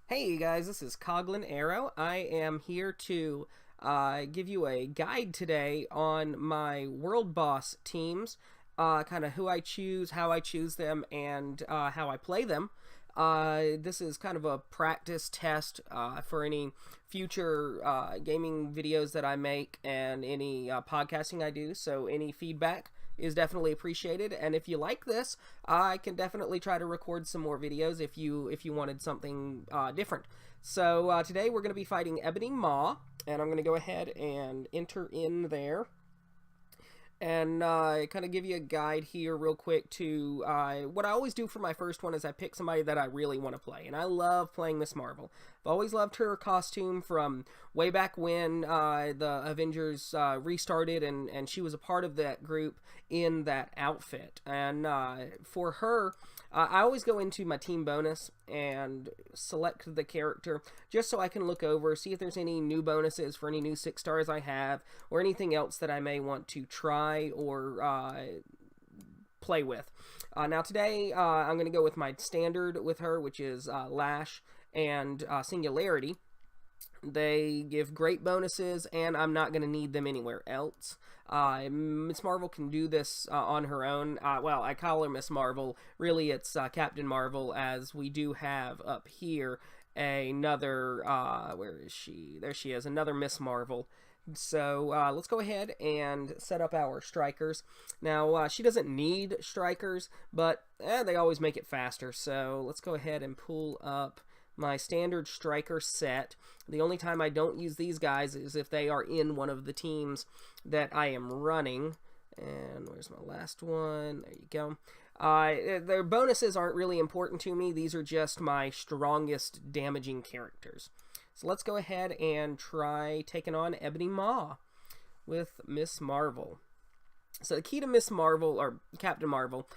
Hey guys, this is Coglin Arrow. I am here to give you a guide today on my World Boss teams, kind of who I choose, how I choose them, and how I play them. This is kind of a practice test for any future gaming videos that I make and any podcasting I do, so any feedback is definitely appreciated. And if you like this, I can definitely try to record some more videos if you wanted something different. So today we're going to be fighting Ebony Maw, and I'm going to go ahead and enter in there and kind of give you a guide here real quick to what I always do for my first one is I pick somebody that I really want to play, and I love playing Miss Marvel. I've always loved her costume from way back when the Avengers restarted, and she was a part of that group in that outfit. And for her, I always go into my team bonus and select the character just so I can look over, see if there's any new bonuses for any new 6 stars I have, or anything else that I may want to try or play with. Now today I'm going to go with my standard with her, which is Lash and Singularity. They give great bonuses, and I'm not going to need them anywhere else. Miss Marvel can do this on her own. Well, I call her Miss Marvel. Really, it's Captain Marvel, as we do have up here another, where is she? There she is, another Miss Marvel. So let's go ahead and set up our strikers. Now, she doesn't need strikers, but they always make it faster. So let's go ahead and pull up my standard striker set. The only time I don't use these guys is if they are in one of the teams that I am running. And where's my last one? There you go. Their bonuses aren't really important to me. These are just my strongest damaging characters. So let's go ahead and try taking on Ebony Maw with Miss Marvel. So the key to Miss Marvel, or Captain Marvel,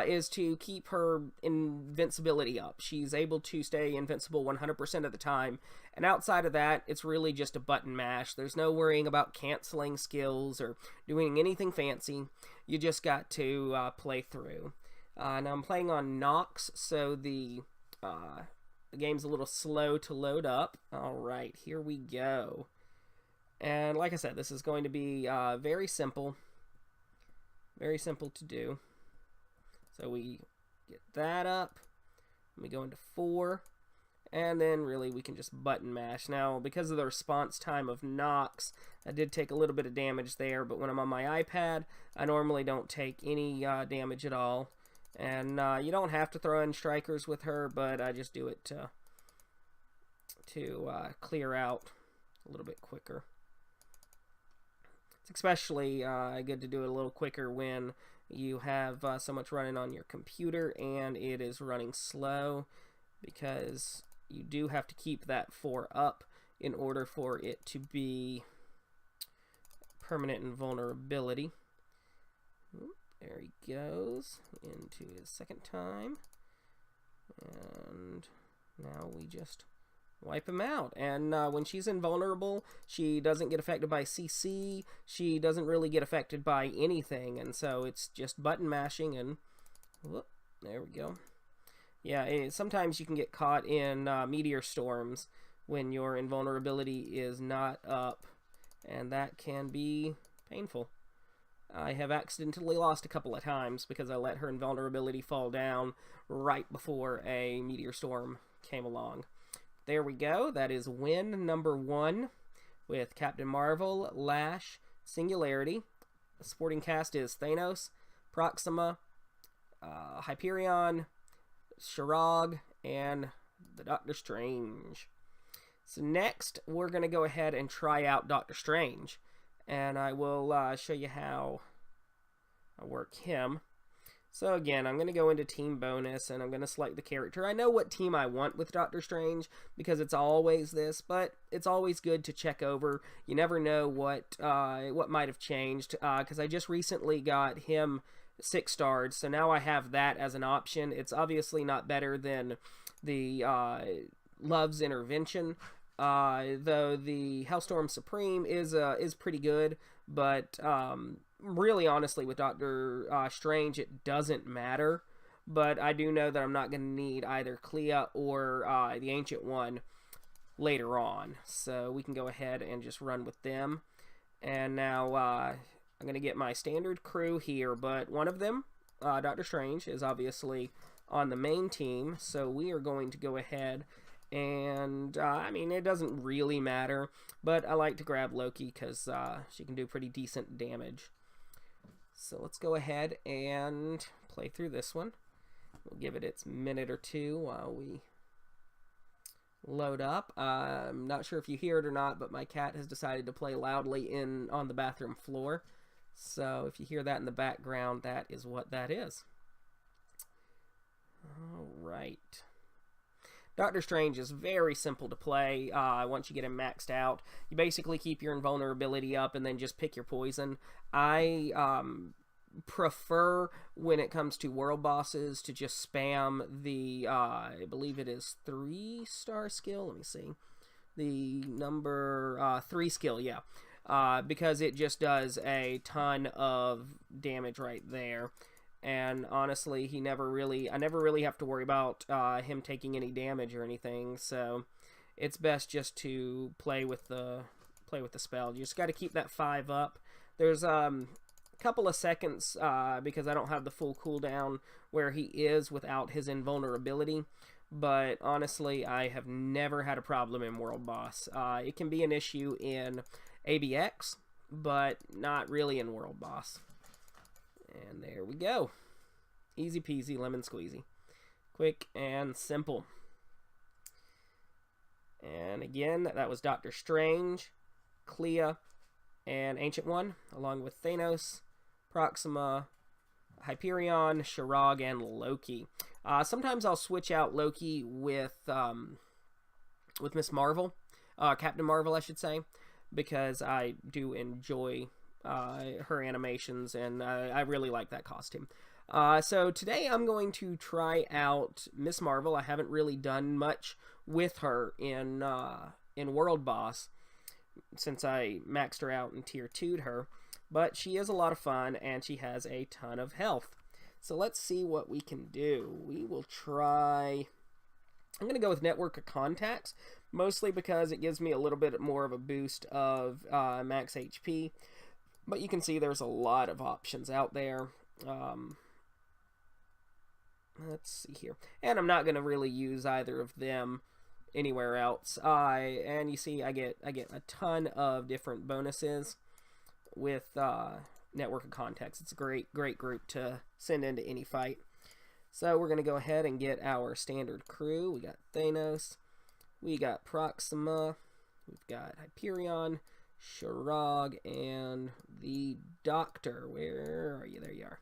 is to keep her invincibility up. She's able to stay invincible 100% of the time, and outside of that, it's really just a button mash. There's no worrying about canceling skills or doing anything fancy. You just got to play through. Now I'm playing on Nox, so the game's a little slow to load up. Alright, here we go. And like I said, this is going to be very simple. Very simple to do. So we get that up. We go into 4. And then really we can just button mash. Now, because of the response time of Nox, I did take a little bit of damage there. But when I'm on my iPad, I normally don't take any damage at all. And you don't have to throw in strikers with her, but I just do it to clear out a little bit quicker. It's especially good to do it a little quicker when you have so much running on your computer and it is running slow, because you do have to keep that 4 up in order for it to be permanent invulnerability. There he goes into his second time, and now we just wipe him out. And when she's invulnerable, she doesn't get affected by CC. She doesn't really get affected by anything, and so it's just button mashing. And whoop, there we go. Yeah, sometimes you can get caught in meteor storms when your invulnerability is not up, and that can be painful. I have accidentally lost a couple of times because I let her invulnerability fall down right before a meteor storm came along. There we go. That is win number 1 with Captain Marvel, Lash, Singularity. The supporting cast is Thanos, Proxima, Hyperion, Shirog, and the Doctor Strange. So next, we're going to go ahead and try out Doctor Strange. And I will show you how I work him. So again, I'm going to go into team bonus, and I'm going to select the character. I know what team I want with Doctor Strange, because it's always this, but it's always good to check over. You never know what might have changed, because I just recently got him 6 stars, so now I have that as an option. It's obviously not better than the Love's Intervention, though the Hellstorm Supreme is pretty good, but really honestly with Doctor Strange it doesn't matter but I do know that I'm not going to need either Clea or the Ancient One later on. So we can go ahead and just run with them. And now I'm going to get my standard crew here, but one of them, Doctor Strange, is obviously on the main team, so we are going to go ahead and, I mean, it doesn't really matter, but I like to grab Loki because she can do pretty decent damage. So let's go ahead and play through this one. We'll give it its minute or two while we load up. I'm not sure if you hear it or not, but my cat has decided to play loudly on the bathroom floor. So if you hear that in the background, that is what that is. Alright. Doctor Strange is very simple to play once you get him maxed out. You basically keep your invulnerability up and then just pick your poison. I prefer, when it comes to world bosses, to just spam the, I believe it is 3-star skill. Let me see. The number 3 skill, yeah. Because it just does a ton of damage right there. And honestly, I never really have to worry about him taking any damage or anything. So it's best just to play with the spell. You just got to keep that 5 up. There's a couple of seconds because I don't have the full cooldown where he is without his invulnerability. But honestly, I have never had a problem in World Boss. It can be an issue in ABX, but not really in World Boss. And there we go. Easy peasy, lemon squeezy. Quick and simple. And again, that was Doctor Strange, Clea, and Ancient One, along with Thanos, Proxima, Hyperion, Shirag, and Loki. Sometimes I'll switch out Loki with Miss Marvel, Captain Marvel, I should say, because I do enjoy her animations, and I really like that costume. So today I'm going to try out Miss Marvel. I haven't really done much with her in World Boss since I maxed her out and tier 2'd her, but she is a lot of fun and she has a ton of health. So let's see what we can do. We will try... I'm going to go with Network of Contacts, mostly because it gives me a little bit more of a boost of max HP. But you can see there's a lot of options out there. Let's see here. And I'm not going to really use either of them anywhere else. And you see I get a ton of different bonuses with Network of Contacts. It's a great group to send into any fight. So we're going to go ahead and get our standard crew. We got Thanos. We got Proxima. We've got Hyperion, Shirag, and the Doctor. Where are you? There you are.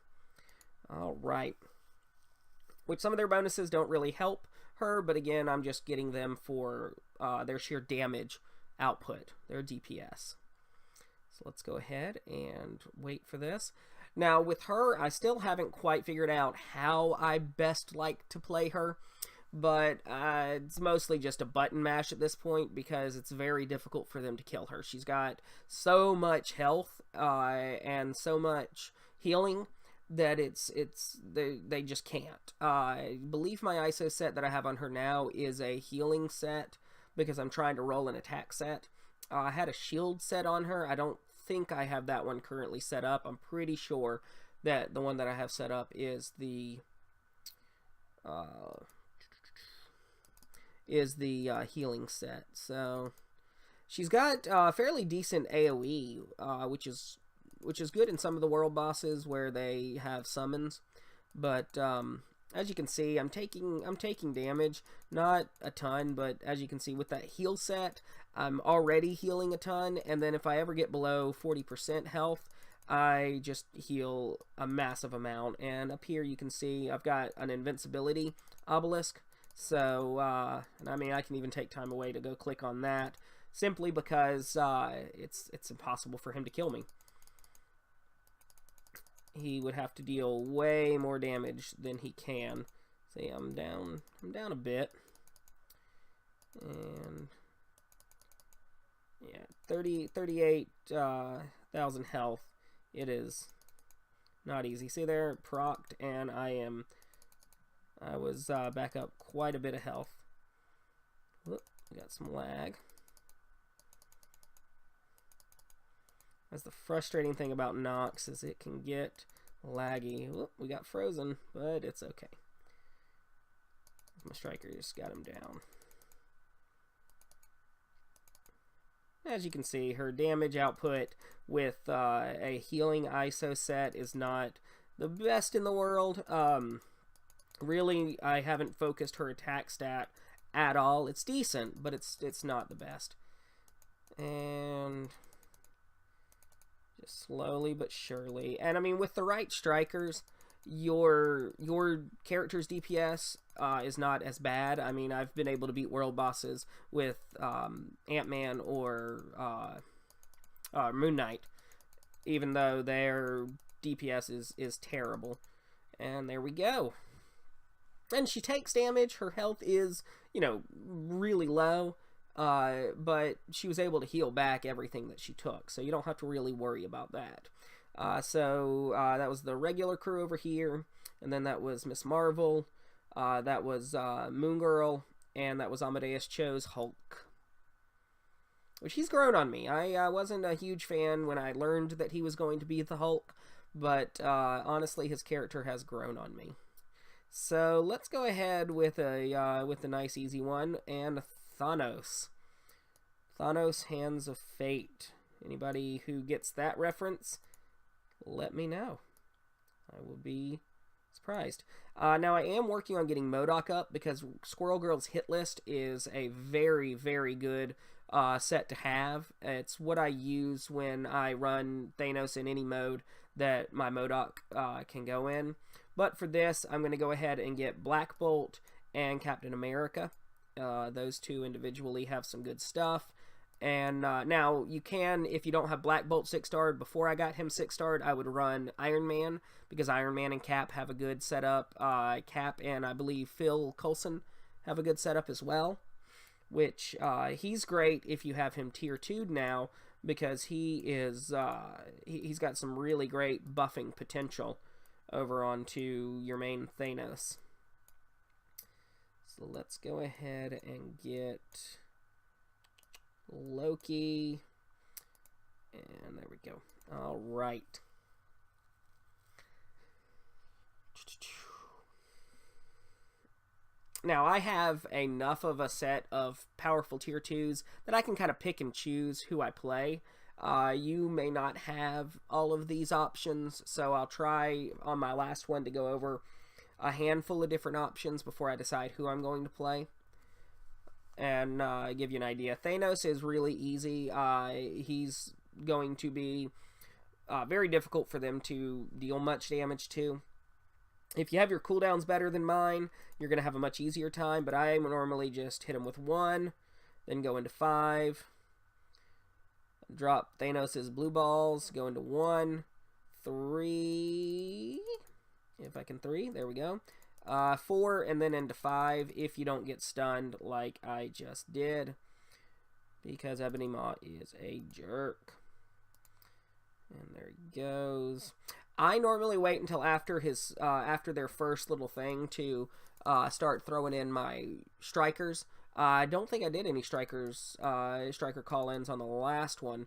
Alright. Which some of their bonuses don't really help her, but again, I'm just getting them for their sheer damage output, their DPS. So let's go ahead and wait for this. Now, with her, I still haven't quite figured out how I best like to play her, but it's mostly just a button mash at this point because it's very difficult for them to kill her. She's got so much health and so much healing that they just can't. I believe my ISO set that I have on her now is a healing set because I'm trying to roll an attack set. I had a shield set on her. I don't think I have that one currently set up. I'm pretty sure that the one that I have set up is the healing set. So she's got fairly decent AoE, which is good in some of the world bosses where they have summons. But as you can see, I'm taking damage, not a ton, but as you can see with that heal set, I'm already healing a ton, and then if I ever get below 40% health, I just heal a massive amount. And up here you can see I've got an invincibility obelisk, so and I mean I can even take time away to go click on that simply because it's impossible for him to kill me. He would have to deal way more damage than he can. See, I'm down a bit. And yeah, 38,000 health. It is not easy. See there, procced, and I am I was back up quite a bit of health. Whoop, we got some lag. That's the frustrating thing about Nox, is it can get laggy. Whoop, we got frozen, but it's okay. My striker just got him down. As you can see, her damage output with a healing ISO set is not the best in the world. Really, I haven't focused her attack stat at all. It's decent, but it's not the best. And just slowly but surely. And I mean, with the right strikers, your character's DPS is not as bad. I mean, I've been able to beat world bosses with Ant-Man or Moon Knight, even though their DPS is terrible. And there we go. And she takes damage. Her health is, you know, really low. But she was able to heal back everything that she took. So you don't have to really worry about that. So that was the regular crew over here. And then that was Miss Marvel. That was Moon Girl. And that was Amadeus Cho's Hulk. Which he's grown on me. I wasn't a huge fan when I learned that he was going to be the Hulk. But honestly, his character has grown on me. So let's go ahead with a nice easy one, and Thanos. Thanos, Hands of Fate. Anybody who gets that reference, let me know. I will be surprised. Now I am working on getting MODOK up because Squirrel Girl's hit list is a very, very good set to have. It's what I use when I run Thanos in any mode that my MODOK can go in. But for this, I'm going to go ahead and get Black Bolt and Captain America. Those two individually have some good stuff. And now, you can, if you don't have Black Bolt 6-starred, before I got him 6-starred, I would run Iron Man, because Iron Man and Cap have a good setup. Cap and, I believe, Phil Coulson have a good setup as well. Which, he's great if you have him tier 2'd now, because he is, he's got some really great buffing potential over onto your main Thanos. So let's go ahead and get Loki. And there we go. All right. Now, I have enough of a set of powerful tier 2s that I can kind of pick and choose who I play. You may not have all of these options, so I'll try on my last one to go over a handful of different options before I decide who I'm going to play. And give you an idea. Thanos is really easy. He's going to be very difficult for them to deal much damage to. If you have your cooldowns better than mine, you're going to have a much easier time, but I normally just hit him with 1, then go into 5. Drop Thanos' blue balls, go into 1, 3, if I can 3, there we go. 4, and then into 5 if you don't get stunned like I just did, because Ebony Maw is a jerk. And there he goes. I normally wait until after his after their first little thing to start throwing in my strikers. I don't think I did any striker call-ins on the last one,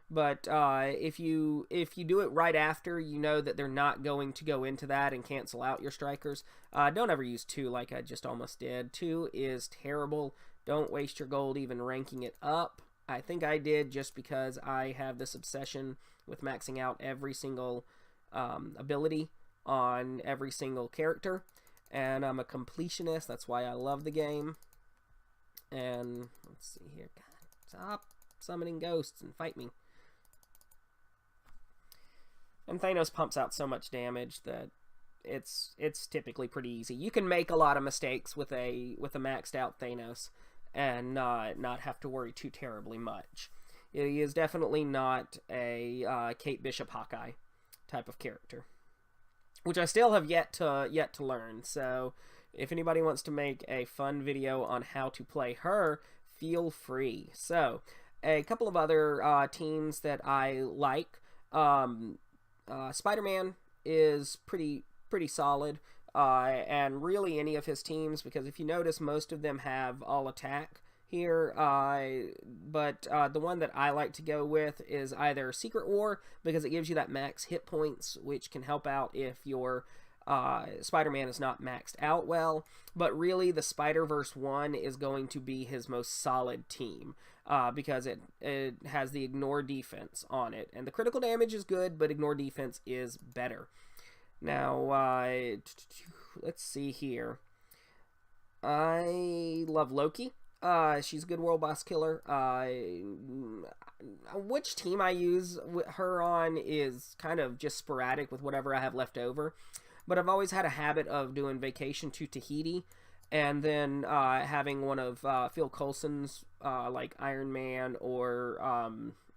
but if you do it right after, you know that they're not going to go into that and cancel out your strikers. Don't ever use 2 like I just almost did. 2 is terrible. Don't waste your gold even ranking it up. I think I did just because I have this obsession with maxing out every single ability on every single character, and I'm a completionist. That's why I love the game. And let's see here. God, stop summoning ghosts and fight me. And Thanos pumps out so much damage that it's typically pretty easy. You can make a lot of mistakes with a maxed out Thanos and not have to worry too terribly much. He is definitely not a Kate Bishop Hawkeye type of character, which I still have yet to learn. So if anybody wants to make a fun video on how to play her, feel free. So a couple of other teams that I like. Spider-Man is pretty solid. and really any of his teams, because if you notice, most of them have all attack here, but the one that I like to go with is either Secret War, because it gives you that max hit points, which can help out if your Spider-Man is not maxed out well. But really, the Spider-Verse one is going to be his most solid team, because it has the ignore defense on it, and the critical damage is good, but ignore defense is better. Now, let's see here. I love Loki. She's a good world boss killer. Which team I use her on is kind of just sporadic with whatever I have left over. But I've always had a habit of doing Vacation to Tahiti, and then having one of Phil Coulson's, like Iron Man or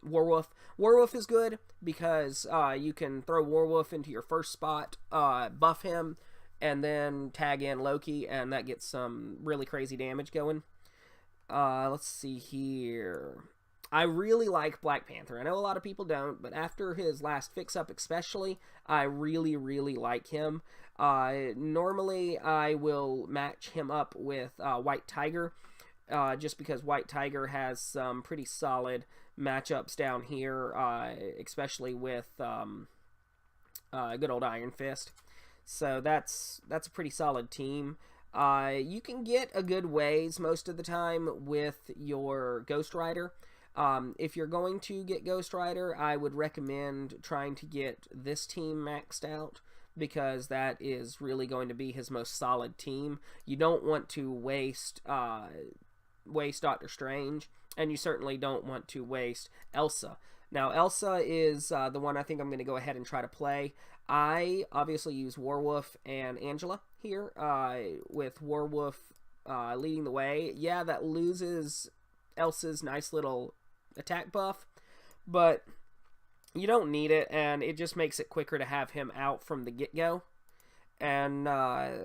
Warwolf. Warwolf is good because you can throw Warwolf into your first spot, buff him, and then tag in Loki, and that gets some really crazy damage going. Let's see here. I really like Black Panther. I know a lot of people don't, but after his last fix-up especially, I really, really like him. Normally, I will match him up with White Tiger, just because White Tiger has some pretty solid matchups down here, especially with good old Iron Fist. So that's a pretty solid team. You can get a good ways most of the time with your Ghost Rider. If you're going to get Ghost Rider, I would recommend trying to get this team maxed out, because that is really going to be his most solid team. You don't want to waste Doctor Strange, and you certainly don't want to waste Elsa. Now, Elsa is the one I think I'm going to go ahead and try to play. I obviously use Warwolf and Angela here, with Warwolf leading the way. Yeah, that loses Elsa's nice little attack buff, but you don't need it, and it just makes it quicker to have him out from the get-go. And I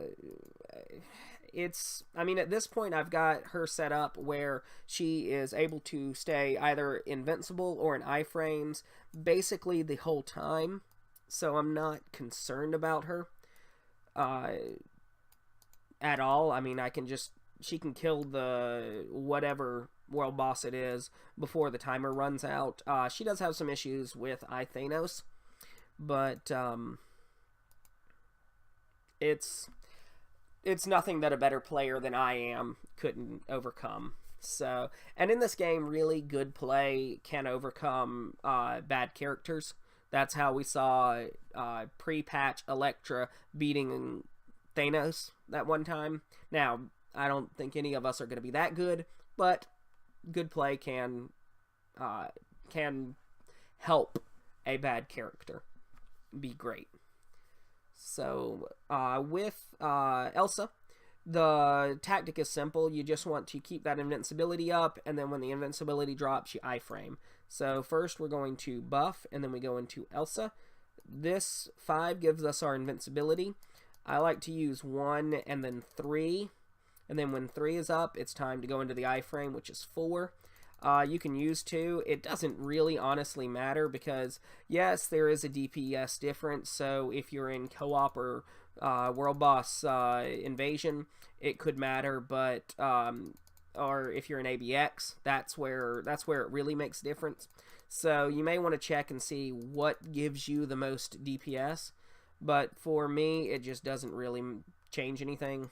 mean, at this point, I've got her set up where she is able to stay either invincible or in iframes basically the whole time, so I'm not concerned about her at all. I mean, she can kill the whatever world boss it is before the timer runs out. She does have some issues with Thanos, but it's nothing that a better player than I am couldn't overcome. So, and in this game, really good play can overcome bad characters. That's how we saw pre-patch Elektra beating Thanos that one time. Now, I don't think any of us are going to be that good, but good play can help a bad character be great. So, with Elsa, the tactic is simple. You just want to keep that invincibility up, and then when the invincibility drops, you iframe. So first we're going to buff, and then we go into Elsa. This 5 gives us our invincibility. I like to use 1 and then 3. And then when 3 is up, it's time to go into the iframe, which is 4. You can use 2. It doesn't really honestly matter because, yes, there is a DPS difference. So if you're in co-op or World Boss Invasion, it could matter. But or if you're in ABX, that's where it really makes a difference. So you may want to check and see what gives you the most DPS. But for me, it just doesn't really change anything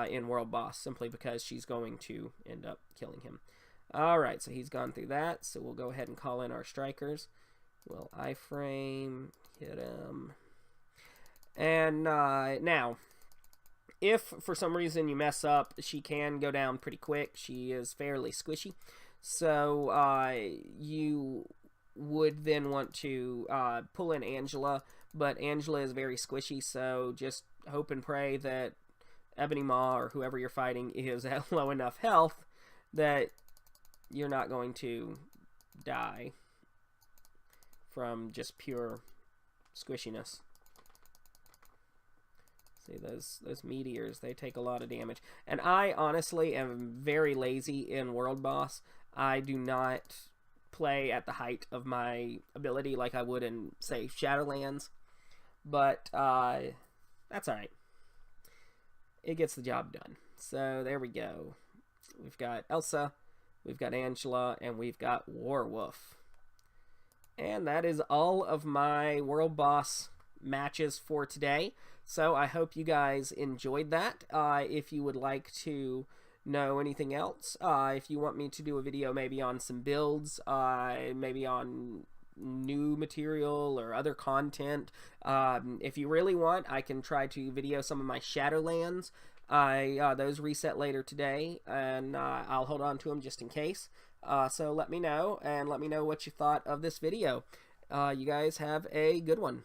in World Boss, simply because she's going to end up killing him. Alright, so he's gone through that, so we'll go ahead and call in our strikers. We'll iframe, hit him. And now, if for some reason you mess up, she can go down pretty quick. She is fairly squishy. So you would then want to pull in Angela, but Angela is very squishy, so just hope and pray that Ebony Maw or whoever you're fighting is at low enough health that you're not going to die from just pure squishiness. See, those meteors, they take a lot of damage. And I honestly am very lazy in World Boss. I do not play at the height of my ability like I would in, say, Shadowlands. But That's alright. It gets the job done. So there we go. We've got Elsa, we've got Angela, and we've got Warwolf. And that is all of my World Boss matches for today. So I hope you guys enjoyed that. If you would like to know anything else, if you want me to do a video maybe on some builds, maybe on new material or other content, if you really want, I can try to video some of my Shadowlands. Those reset later today, and I'll hold on to them just in case. So let me know, and let me know what you thought of this video. You guys have a good one.